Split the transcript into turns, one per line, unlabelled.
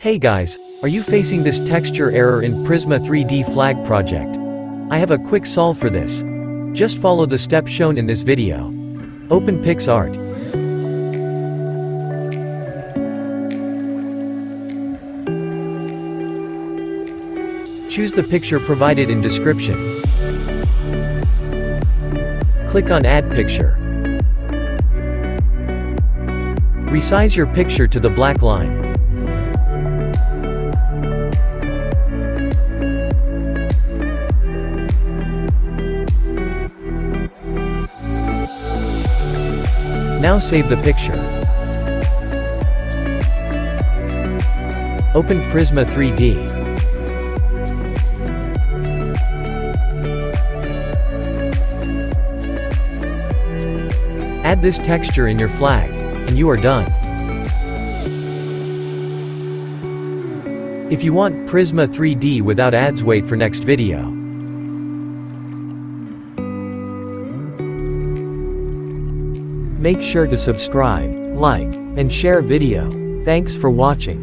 Hey guys, are you facing this texture error in Prisma 3D flag project? I have a quick solve for this. Just follow the steps shown in this video. Open PixArt. Choose the picture provided in description. Click on Add Picture. Resize your picture to the black line. Now save the picture. Open Prisma 3D. Add this texture in your flag, and you are done. If you want Prisma 3D without ads, wait for next video. Make sure to subscribe, like, and share video. Thanks for watching.